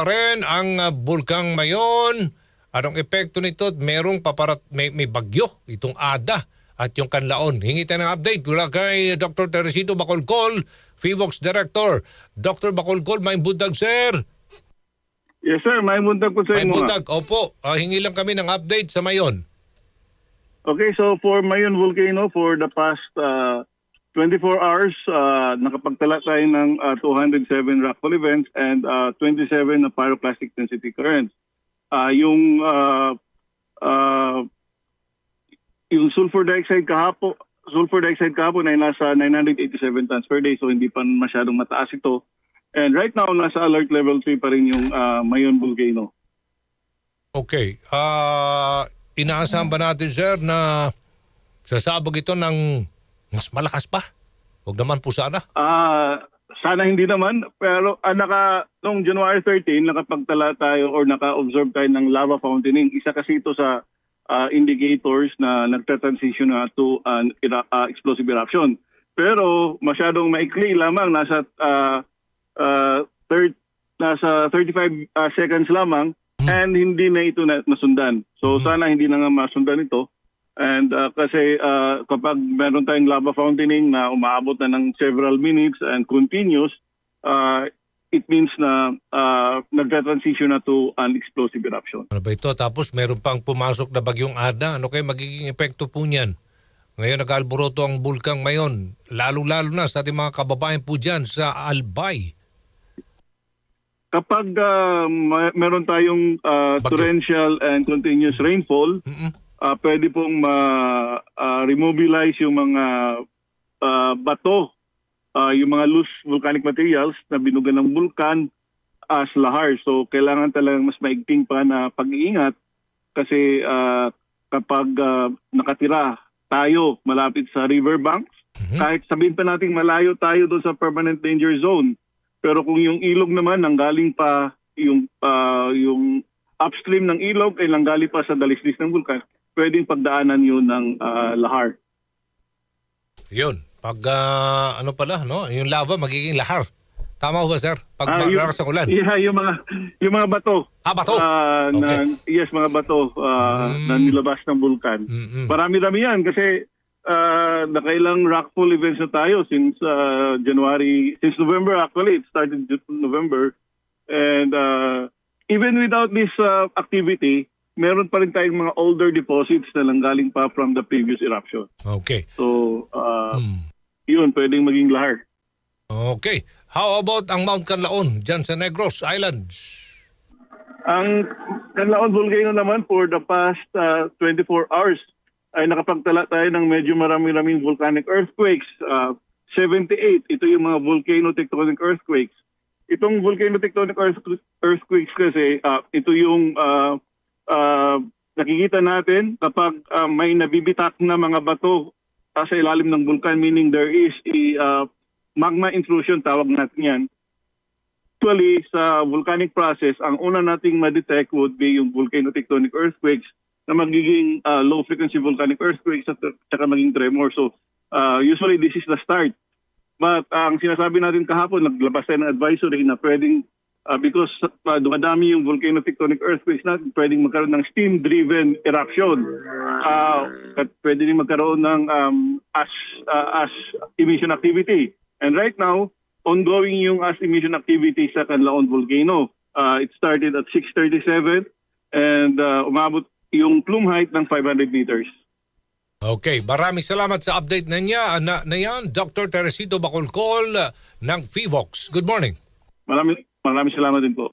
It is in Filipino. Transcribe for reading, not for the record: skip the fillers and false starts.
rin ang Bulkang Mayon. Anong epekto nito? May bagyo itong Ada at yung Kanlaon. Hingi tayo ng update mula kay Dr. Teresito Bacolcol, FIVOX Director. Dr. Bacolcol, may bundag, sir. Yes sir, may bundag po sa May inyo. bundag, opo. Hingi lang kami ng update sa Mayon. Okay, so for Mayon Volcano, for the past 24 hours, nakapagtala tayo ng 207 rockfall events and 27 na pyroclastic density currents. Yung sulfur dioxide kahapon ay nasa 987 tons per day, so hindi pa masyadong mataas ito. And right now, nasa alert level 3 pa rin yung Mayon Volcano. Okay. Inaasahan ba natin, sir, na sasabog ito ng mas malakas pa? Huwag naman po sana. Sana hindi naman, pero noong January 13, nakapagtala tayo or naka-observe tayo ng lava fountaining. Isa kasi ito sa indicators na nagta-transition na to an explosive eruption. Pero masyadong maikli lamang, nasa 35 seconds lamang, and hindi na ito nasundan. So sana hindi na nga masundan ito. And kasi kapag meron tayong lava fountaining na umaabot na ng several minutes and continuous, it means na nagta-transition na to an explosive eruption. Ano ba ito? Tapos meron pang pumasok na bagyong Ada. Ano kayo magiging epekto po niyan? Ngayon nag-alboroto ang Bulkang Mayon. Lalo-lalo na sa ating mga kababayan po dyan sa Albay. Kapag meron tayong torrential and continuous rainfall, pwede pong remobilize yung mga bato, yung mga loose volcanic materials na binugan ng bulkan as lahar. So kailangan talagang mas maigting pa na pag-iingat kasi kapag nakatira tayo malapit sa riverbanks, kahit sabihin pa natin malayo tayo doon sa permanent danger zone, pero kung yung ilog naman nanggaling pa yung upstream ng ilog ay nanggaling pa sa dalisdis ng bulkan, pwedeng pagdaanan yun ng lahar. Yun. Pag ano pala, no? Yung lava magiging lahar. Tama ba, sir? Pag malakas ang ulan. Yeah, yung mga bato. Bato? Okay. Yes, mga bato na nilabas ng bulkan. Marami-rami yan kasi nakailang rockfall events na tayo since November actually. It started November. And even without this activity, meron pa rin tayong mga older deposits na nanggaling pa from the previous eruption. Okay. So, yun, pwedeng maging lahar. Okay. How about ang Mount Kanlaon dyan sa Negros Islands? Ang Kanlaon Volcano naman for the past 24 hours ay nakapagtala tayo ng medyo marami-raming volcanic earthquakes. 78, ito yung mga volcano-tectonic earthquakes. Itong volcano-tectonic earthquakes kasi, ito yung nakikita natin kapag may nabibitak na mga bato sa ilalim ng bulkan, meaning there is a magma intrusion, tawag natin yan. Actually, sa volcanic process, ang una nating ma-detect would be yung volcano-tectonic earthquakes na magiging low-frequency volcanic earthquakes at saka maging tremor. So, usually this is the start. But ang sinasabi natin kahapon, naglabas tayo ng advisory na pwedeng, because dumadami yung volcano-tectonic earthquakes na, pwedeng magkaroon ng steam-driven eruption. At pwede rin magkaroon ng ash emission activity. And right now, ongoing yung ash emission activity sa Kanlaon Volcano. It started at 6:37 and umabot yung plume height ng 500 meters. Okay, maraming salamat sa update na niya. Na yan, Dr. Teresito Bacolcol ng FIVOX. Good morning. Maraming salamat din po.